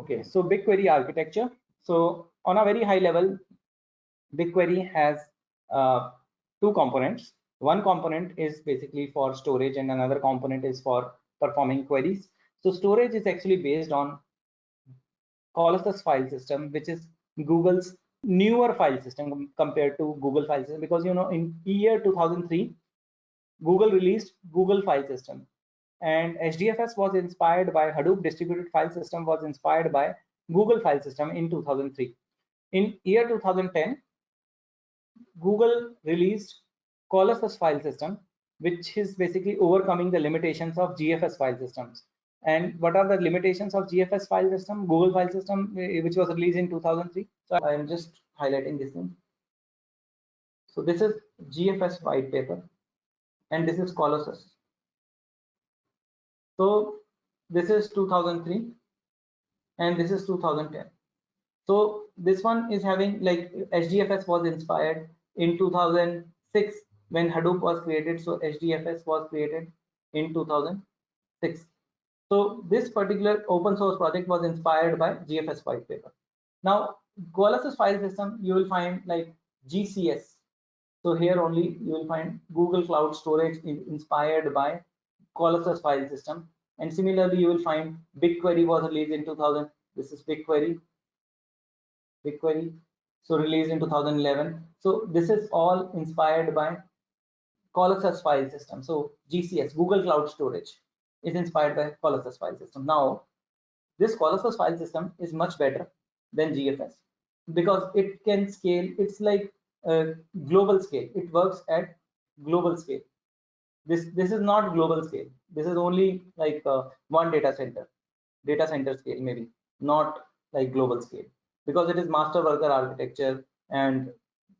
Okay, so BigQuery architecture. So on a very high level, BigQuery has two components. One component is basically for storage and another component is for performing queries. So storage is actually based on Colossus file system, which is Google's newer file system compared to Google file system, because in year 2003 Google released Google file system, and HDFS was inspired by Hadoop distributed file system, was inspired by Google file system in 2003. In year 2010 Google released Colossus file system, which is basically overcoming the limitations of GFS file systems. And what are the limitations of GFS file system, Google file system, which was released in 2003? So I am just highlighting this thing. So this is GFS white paper, and this is Colossus. So this is 2003, and this is 2010. So this one is having, like, HDFS was inspired in 2006 when Hadoop was created. So HDFS was created in 2006. So this particular open source project was inspired by GFS white paper. Now Colossus file system, you will find like GCS. So here only you will find Google Cloud Storage inspired by Colossus file system. And similarly, you will find BigQuery was released in 2000. This is BigQuery, so released in 2011. So this is all inspired by Colossus file system. So GCS, Google Cloud Storage, is inspired by Colossus file system. Now this Colossus file system is much better than GFS because it can scale. It's like a global scale. It works at global scale. This is not global scale. This is only like one data center scale, maybe not like global scale, because it is master worker architecture, and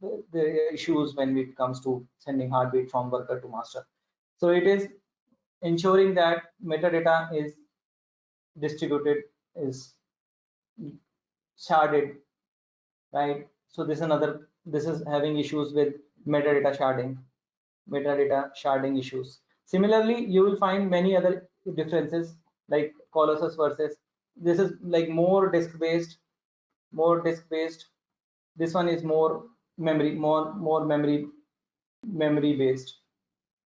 the issues when it comes to sending heartbeat from worker to master. So it is ensuring that metadata is distributed, is sharded, right? So this is having issues with metadata sharding issues. Similarly, you will find many other differences, like Colossus versus, this is like more disk based. This one is more memory based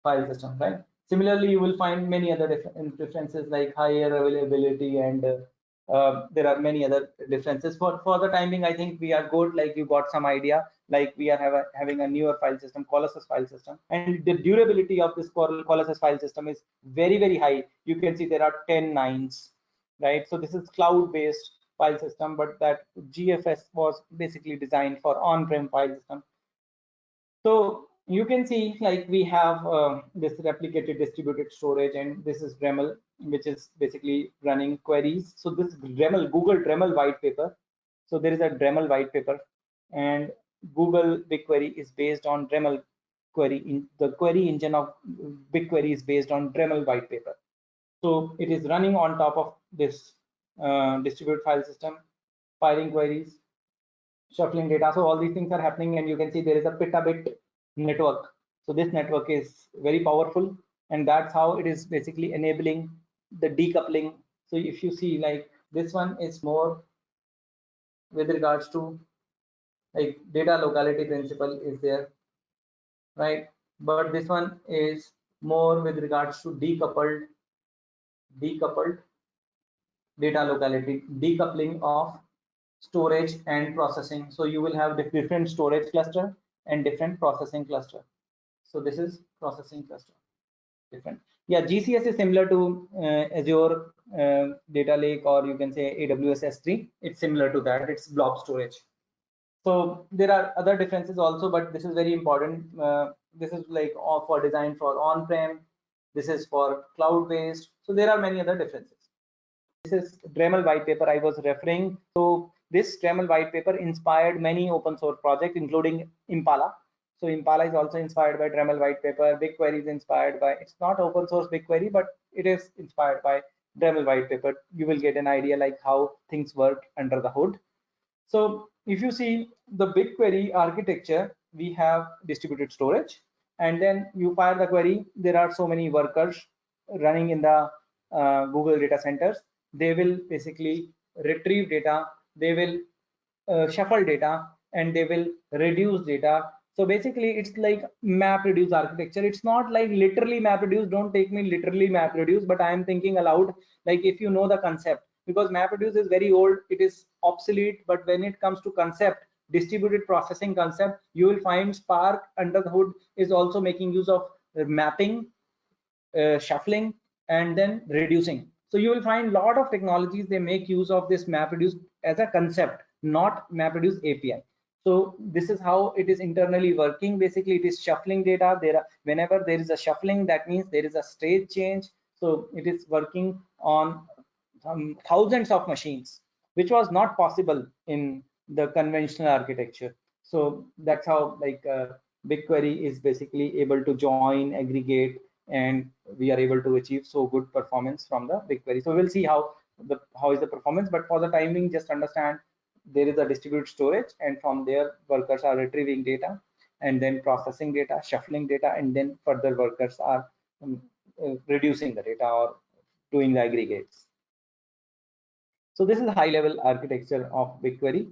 file system, right? Similarly, you will find many other differences like higher availability, and there are many other differences. For the timing, I think we are good. Like, you got some idea. Like, we are having a newer file system, Colossus file system, and the durability of this Colossus file system is very high. You can see there are 10 nines, right? So this is cloud-based file system, but that GFS was basically designed for on-prem file system. So you can see, like, we have this replicated distributed storage, and this is Dremel, which is basically running queries. So this Dremel, Google Dremel white paper. So there is a Dremel white paper, and Google BigQuery is based on Dremel query. The query engine of BigQuery is based on Dremel white paper. So it is running on top of this distributed file system, firing queries, shuffling data. So all these things are happening, and you can see there is a petabit network. So this network is very powerful, and that's how it is basically enabling the decoupling. So if you see, like, this one is more with regards to, like, data locality principle is there, right? But this one is more with regards to decoupled data locality, decoupling of storage and processing. So you will have different storage cluster and different processing cluster. So this is processing cluster, different. Yeah, GCS is similar to Azure data lake, or you can say AWS S3. It's similar to that. It's blob storage. So there are other differences also, but this is very important. This is like for design for on-prem. This is for cloud-based. So there are many other differences. This is Dremel white paper I was referring. So this Dremel white paper inspired many open source projects, including Impala. So Impala is also inspired by Dremel white paper. BigQuery is inspired by, it's not open source BigQuery, but it is inspired by Dremel white paper. You will get an idea like how things work under the hood. So if you see the BigQuery architecture, we have distributed storage, and then you fire the query. There are so many workers running in the Google data centers. They will basically retrieve data, they will shuffle data, and they will reduce data. So basically it's like map reduce architecture. It's not like literally map reduce, don't take me literally map reduce, but I am thinking aloud, like if you know the concept, because map reduce is very old, it is obsolete. But when it comes to concept, distributed processing concept, you will find Spark under the hood is also making use of mapping, shuffling, and then reducing. So you will find a lot of technologies, they make use of this MapReduce as a concept, not MapReduce API. So this is how it is internally working. Basically, it is shuffling data. Whenever there is a shuffling, that means there is a state change. So it is working on thousands of machines, which was not possible in the conventional architecture. So that's how BigQuery is basically able to join, aggregate, and we are able to achieve so good performance from the BigQuery. So we'll see how is the performance, but for the time being, just understand there is a distributed storage, and from there workers are retrieving data and then processing data, shuffling data, and then further workers are reducing the data or doing the aggregates. So this is high level architecture of BigQuery.